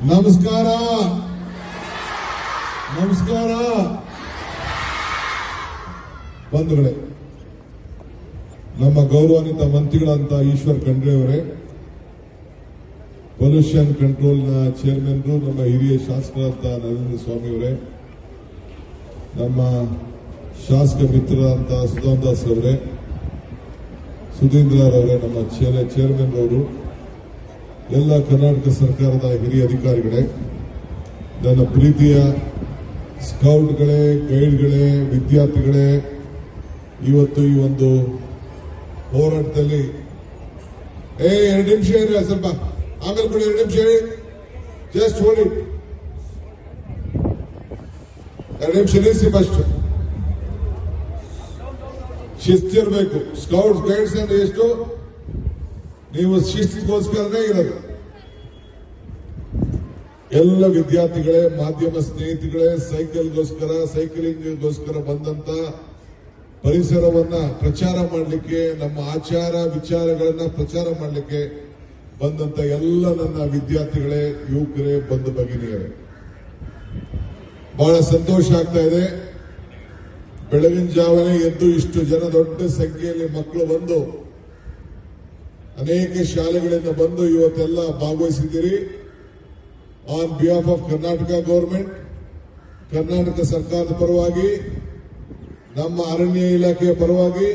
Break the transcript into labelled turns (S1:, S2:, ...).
S1: ನಮಸ್ಕಾರ ನಮಸ್ಕಾರ ಬಂಧುಗಳೇ, ನಮ್ಮ ಗೌರವಾನ್ವಿತ ಮಂತ್ರಿಗಳಂತ ಈಶ್ವರ್ ಖಂಡ್ರೆ ಅವರೇ, ಪೊಲ್ಯೂಷನ್ ಕಂಟ್ರೋಲ್ನ ಚೇರ್ಮನ್ರು, ನಮ್ಮ ಹಿರಿಯ ಶಾಸಕರಂತ ನರೇಂದ್ರ ಸ್ವಾಮಿ ಅವರೇ, ನಮ್ಮ ಶಾಸಕ ಮಿತ್ರರಂತ ಸುಧಾಂದಾಸ್ ಅವರೇ, ಸುಧೀಂದ್ರ ಅವರೇ, ನಮ್ಮ ಚೇರ್ಮನ್ ಅವರು, ಎಲ್ಲ ಕರ್ನಾಟಕ ಸರ್ಕಾರದ ಹಿರಿಯ ಅಧಿಕಾರಿಗಳೇ, ನನ್ನ ಪ್ರೀತಿಯ ಸ್ಕೌಟ್ಗಳೇ, ಗೈಡ್ಗಳೇ, ವಿದ್ಯಾರ್ಥಿಗಳೇ, ಇವತ್ತು ಈ ಒಂದು ಹೋರಾಟದಲ್ಲಿ 2 ನಿಮಿಷ ಇರಿ, ಸ್ವಲ್ಪ ಆಮೇಲೆ ಕೂಡ 2 ನಿಮಿಷ ಇರಿ, ಜಸ್ಟ್ ಹೋಳಿ 2 ನಿಮಿಷ ನಿಲ್ಲಿಸಿ. ಫಸ್ಟ್ ಶಿಸ್ತಿರಬೇಕು. ಸ್ಕೌಟ್ಸ್ ಗೈಡ್ಸ್ ಅಂದ್ರೆ ಎಷ್ಟು? ನೀವು ಶಿಸ್ತಿಗೋಸ್ಕರನೇ ಇರೋದು. ಎಲ್ಲ ವಿದ್ಯಾರ್ಥಿಗಳೇ, ಮಾಧ್ಯಮ ಸ್ನೇಹಿತಗಳೇ, ಸೈಕಲಿಂಗ್ಗೋಸ್ಕರ ಬಂದಂತ ಪರಿಸರವನ್ನ ಪ್ರಚಾರ ಮಾಡಲಿಕ್ಕೆ, ನಮ್ಮ ಆಚಾರ ವಿಚಾರಗಳನ್ನ ಪ್ರಚಾರ ಮಾಡಲಿಕ್ಕೆ ಬಂದಂತ ಎಲ್ಲ ನನ್ನ ವಿದ್ಯಾರ್ಥಿಗಳೇ, ಯುವಕರೇ, ಬಂಧು ಭಗಿನಿಯರೇ, ಬಹಳ ಸಂತೋಷ ಆಗ್ತಾ ಇದೆ. ಬೆಳಗಿನ ಜಾವನೆ ಎದ್ದು ಇಷ್ಟು ಜನ ದೊಡ್ಡ ಸಂಖ್ಯೆಯಲ್ಲಿ ಮಕ್ಕಳು ಬಂದು ಅನೇಕ ಶಾಲೆಗಳಿಂದ ಬಂದು ಇವತ್ತೆಲ್ಲ ಭಾಗವಹಿಸಿದ್ದೀರಿ. On behalf of Karnataka government, Karnataka ಸರ್ಕಾರದ ಪರವಾಗಿ, ನಮ್ಮ ಅರಣ್ಯ ಇಲಾಖೆಯ ಪರವಾಗಿ